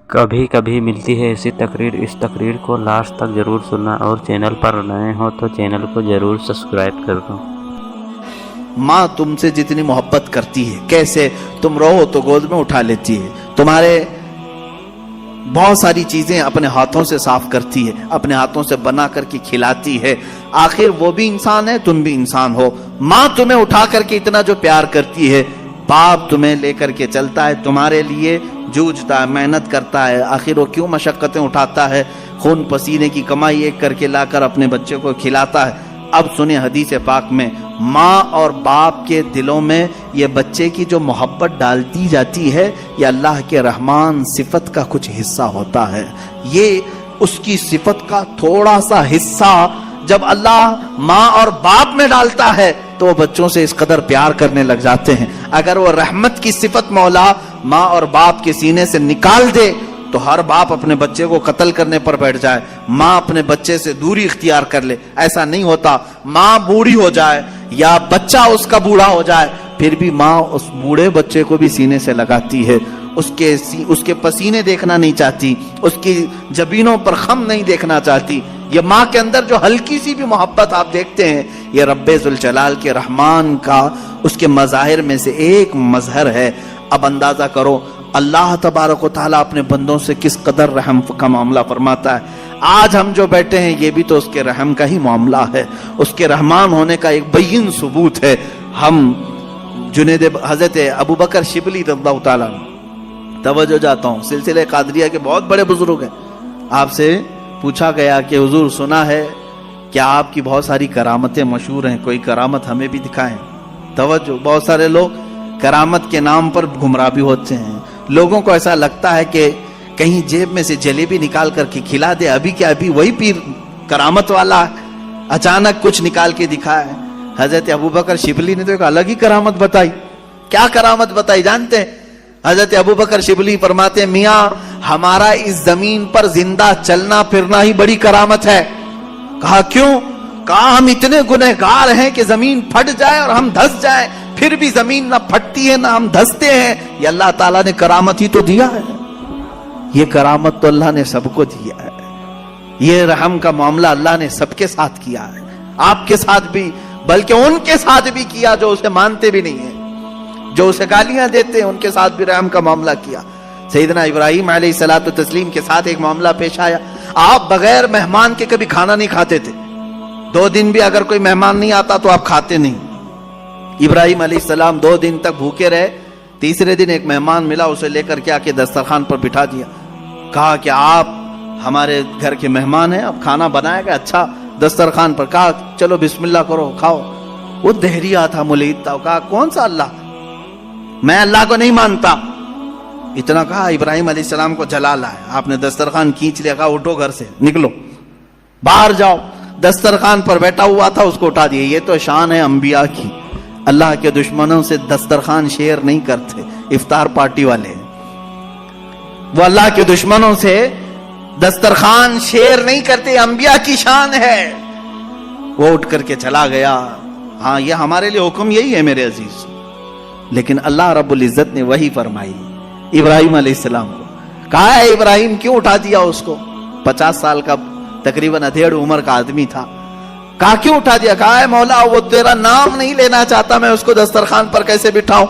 کبھی کبھی ملتی ہے ایسی تقریر، اس تقریر کو لاسٹ تک ضرور سننا، اور چینل پر نئے ہو تو چینل کو ضرور سبسکرائب کر دو۔ ماں تم سے جتنی محبت کرتی ہے، کیسے تم رو تو گود میں اٹھا لیتی ہے، تمہارے بہت ساری چیزیں اپنے ہاتھوں سے صاف کرتی ہے، اپنے ہاتھوں سے بنا کر کے کھلاتی ہے، آخر وہ بھی انسان ہے، تم بھی انسان ہو۔ ماں تمہیں اٹھا کر کے اتنا جو پیار کرتی ہے، باپ تمہیں لے کر کے چلتا ہے، تمہارے لیے جوجھتا ہے، محنت کرتا ہے، آخر وہ کیوں مشقتیں اٹھاتا ہے، خون پسینے کی کمائی ایک کر کے لا کر اپنے بچے کو کھلاتا ہے۔ اب سنیں حدیث پاک میں، ماں اور باپ کے دلوں میں یہ بچے کی جو محبت ڈال دی جاتی ہے، یہ اللہ کے رحمان صفت کا کچھ حصہ ہوتا ہے۔ یہ اس کی صفت کا تھوڑا سا حصہ جب اللہ ماں اور باپ میں ڈالتا ہے تو وہ بچوں سے اس قدر پیار کرنے لگ جاتے ہیں۔ اگر وہ رحمت کی صفت مولا ماں اور باپ کے سینے سے نکال دے تو ہر باپ اپنے بچے کو قتل کرنے پر بیٹھ جائے، ماں اپنے بچے سے دوری اختیار کر لے۔ ایسا نہیں ہوتا، ماں بوڑھی ہو جائے یا بچہ اس کا بوڑھا ہو جائے، پھر بھی ماں اس بوڑھے بچے کو بھی سینے سے لگاتی ہے، اس کے پسینے دیکھنا نہیں چاہتی، اس کی جبینوں پر خم نہیں دیکھنا چاہتی۔ یہ ماں کے اندر جو ہلکی سی بھی محبت آپ دیکھتے ہیں، یہ رب ذوالجلال کے رحمان کا اس کے مظاہر میں سے ایک مظہر ہے۔ اب اندازہ کرو اللہ تبارک و تعالیٰ اپنے بندوں سے کس قدر رحم کا معاملہ فرماتا ہے۔ آج ہم جو بیٹھے ہیں یہ بھی تو اس کے رحم کا ہی معاملہ ہے، اس کے رحمان ہونے کا ایک بین ثبوت ہے۔ ہم حضرت ابوبکر شبلی رضی اللہ تعالیٰ توجہ جاتا ہوں، سلسلہ قادریہ کے بہت بڑے بزرگ ہیں۔ آپ سے پوچھا گیا کہ حضور سنا ہے کہ آپ کی بہت ساری کرامتیں مشہور ہیں، کوئی کرامت ہمیں بھی دکھائیں۔ توجہ، بہت سارے لوگ کرامت کے نام پر گمراہ بھی ہوتے ہیں۔ لوگوں کو ایسا لگتا ہے کہ کہیں جیب میں سے جلیبی نکال کر کے کھلا دے، ابھی کیا ابھی وہی پیر کرامت والا اچانک کچھ نکال کے دکھائے۔ حضرت ابوبکر شبلی نے تو ایک الگ ہی کرامت بتائی۔ کیا کرامت بتائی جانتے ہیں؟ حضرت ابوبکر شبلی فرماتے ہیں، میاں ہمارا اس زمین پر زندہ چلنا پھرنا ہی بڑی کرامت ہے۔ کہا کیوں؟ کہا ہم اتنے گنہگار ہیں کہ زمین پھٹ جائے اور ہم دھس جائیں، پھر بھی زمین نہ پھٹتی ہے نہ ہم دھستے ہیں۔ یہ اللہ تعالیٰ نے کرامت ہی تو دیا ہے، یہ کرامت تو اللہ نے سب کو دیا ہے۔ یہ رحم کا معاملہ اللہ نے سب کے ساتھ کیا ہے، آپ کے ساتھ بھی، بلکہ ان کے ساتھ بھی کیا جو اسے مانتے بھی نہیں ہیں، جو اسے گالیاں دیتے ہیں، ان کے ساتھ بھی رحم کا معاملہ کیا۔ سیدنا ابراہیم علیہ الصلوۃ والتسلیم کے ساتھ ایک معاملہ پیش آیا، آپ بغیر مہمان کے کبھی کھانا نہیں کھاتے تھے، 2 دن بھی اگر کوئی مہمان نہیں آتا تو آپ کھاتے نہیں۔ ابراہیم علیہ السلام 2 دن تک بھوکے رہے، تیسرے دن ایک مہمان ملا، اسے لے کر کے آ کے دسترخوان پر بٹھا دیا، کہا کہ آپ ہمارے گھر کے مہمان ہیں، اب کھانا بنایا گیا اچھا دسترخوان پر، کہا چلو بسم اللہ کرو کھاؤ۔ وہ دہریا تھا، ملحد تھا، کہا کون سا اللہ، میں اللہ کو نہیں مانتا۔ اتنا کہا ابراہیم علیہ السلام کو جلا لایا، آپ نے دسترخوان کھینچ لیا، کہا اٹھو گھر سے، نکلو باہر جاؤ۔ دسترخوان پر بیٹھا ہوا تھا، اس کو اٹھا دیا۔ یہ تو شان ہے انبیاء کی، اللہ کے دشمنوں سے دسترخوان شیئر نہیں کرتے، افطار پارٹی والے، وہ اللہ کے دشمنوں سے دسترخوان شیئر نہیں کرتے، انبیاء کی شان ہے۔ وہ اٹھ کر کے چلا گیا۔ ہاں یہ ہمارے لیے حکم یہی ہے میرے عزیز، لیکن اللہ رب العزت نے وہی فرمائی ابراہیم علیہ السلام کو، کہا ہے ابراہیم کیوں اٹھا دیا اس کو؟ 50 سال کا تقریباً ادھیڑ عمر کا آدمی تھا، کہا کیوں اٹھا دیا؟ کہا ہے مولا وہ تیرا نام نہیں لینا چاہتا، میں اس کو دسترخوان پر کیسے بٹھاؤں؟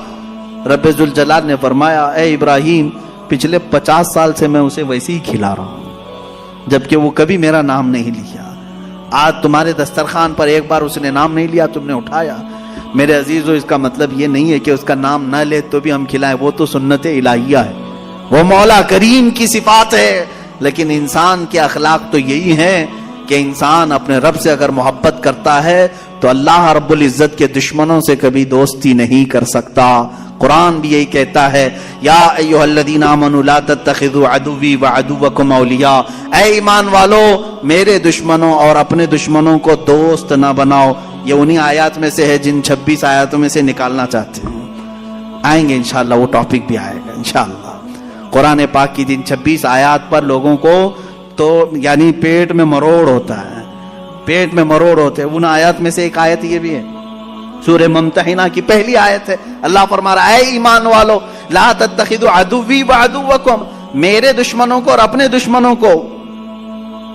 رب ذوالجلال نے فرمایا، اے ابراہیم پچھلے 50 سال سے میں اسے ویسے ہی کھلا رہا ہوں، جبکہ وہ کبھی میرا نام نہیں لیا۔ آج تمہارے دسترخوان پر ایک بار اس نے نام نہیں لیا، تم نے اٹھایا۔ میرے عزیزو، اس کا مطلب یہ نہیں ہے کہ اس کا نام نہ لے تو بھی ہم کھلائیں، وہ تو سنت الہیہ ہے، وہ مولا کریم کی صفات ہے۔ لیکن انسان کے اخلاق تو یہی ہیں کہ انسان اپنے رب سے اگر محبت کرتا ہے تو اللہ رب العزت کے دشمنوں سے کبھی دوستی نہیں کر سکتا۔ قرآن بھی یہی کہتا ہے، یا ایھا الذین آمنوا لا تتخذوا عدوی وعدوکم اولیاء، اے ایمان والو میرے دشمنوں اور اپنے دشمنوں کو دوست نہ بناؤ۔ یہ انہی آیات میں سے ہے جن 26 آیاتوں میں سے نکالنا چاہتے ہیں، آئیں گے انشاءاللہ، وہ ٹاپک بھی آئے گا انشاءاللہ۔ قرآن پاک کی جن 26 آیات پر لوگوں کو تو یعنی پیٹ میں مروڑ ہوتا ہے، پیٹ میں مروڑ ہوتے ہیں۔ ان آیات میں سے ایک آیت یہ بھی ہے، سورہ ممتحنہ کی پہلی آیت ہے، اللہ فرما رہا ہے اے ایمان والو لا تتخذوا عدوی وعدوکم، میرے دشمنوں کو اور اپنے دشمنوں کو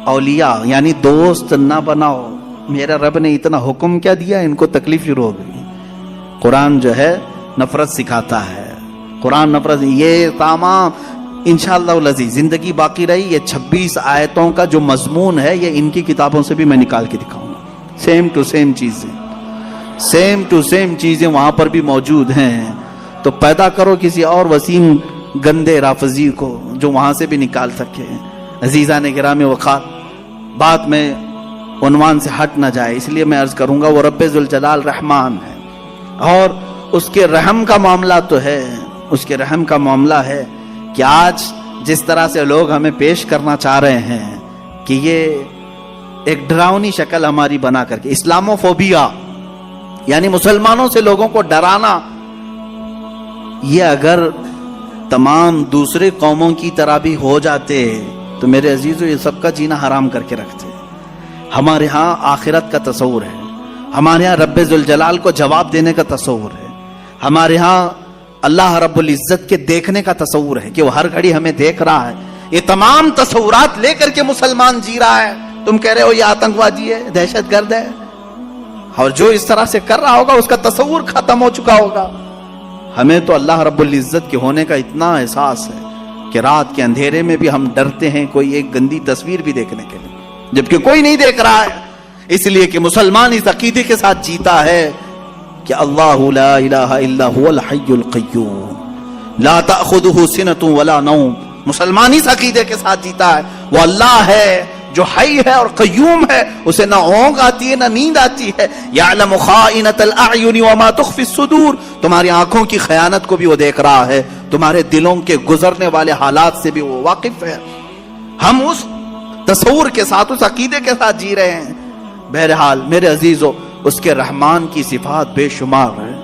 اولیاء یعنی دوست نہ بناؤ. میرا رب نے اتنا حکم کیا دیا, ان کو تکلیف شروع ہو گئی. قرآن جو ہے نفرت سکھاتا ہے, قرآن نفرت. یہ تمام انشاءاللہ العزیز زندگی باقی رہی, یہ 26 آیتوں کا جو مضمون ہے یہ ان کی کتابوں سے بھی میں نکال کے دکھاؤں گا. سیم ٹو سیم چیزیں, سیم ٹو سیم چیزیں وہاں پر بھی موجود ہیں. تو پیدا کرو کسی اور وسیم گندے رافضی کو جو وہاں سے بھی نکال سکے. عزیزان گرامی وقار, بات میں عنوان سے ہٹ نہ جائے, اس لیے میں عرض کروں گا وہ رب ذوالجلال رحمان ہے, اور اس کے رحم کا معاملہ تو ہے, اس کے رحم کا معاملہ ہے کہ آج جس طرح سے لوگ ہمیں پیش کرنا چاہ رہے ہیں کہ یہ ایک ڈراؤنی شکل ہماری بنا کر کے, اسلاموفوبیا یعنی مسلمانوں سے لوگوں کو ڈرانا, یہ اگر تمام دوسرے قوموں کی طرح بھی ہو جاتے تو میرے عزیزو یہ سب کا جینا حرام کر کے رکھتے. ہمارے ہاں آخرت کا تصور ہے, ہمارے ہاں رب ذوالجلال کو جواب دینے کا تصور ہے, ہمارے ہاں اللہ رب العزت کے دیکھنے کا تصور ہے کہ وہ ہر گھڑی ہمیں دیکھ رہا ہے. یہ تمام تصورات لے کر کے مسلمان جی رہا ہے. تم کہہ رہے ہو یہ آتنکوادی ہے, دہشت گرد ہے, اور جو اس طرح سے کر رہا ہوگا اس کا تصور ختم ہو چکا ہوگا. ہمیں تو اللہ رب العزت کے ہونے کا اتنا احساس ہے کہ رات کے اندھیرے میں بھی ہم ڈرتے ہیں کوئی ایک گندی تصویر بھی دیکھنے کے لیے, جبکہ کوئی نہیں دیکھ رہا ہے. اس لیے کہ مسلمان اس عقیدے کے ساتھ جیتا ہے کہ اللہ لا الہ الا هو الحی القیوم لا تأخذہ سنۃ ولا نوم. مسلمان اس عقیدے کے ساتھ جیتا ہے وہ اللہ ہے جو حی ہے اور قیوم ہے, اسے نہ اونگ آتی ہے نہ نیند آتی ہے. یعلم خائنۃ الاعین وما تخفی الصدور, تمہاری آنکھوں کی خیانت کو بھی وہ دیکھ رہا ہے, تمہارے دلوں کے گزرنے والے حالات سے بھی وہ واقف ہے. ہم اس تصور کے ساتھ, اس عقیدے کے ساتھ جی رہے ہیں. بہرحال میرے عزیزو, اس کے رحمان کی صفات بے شمار ہیں,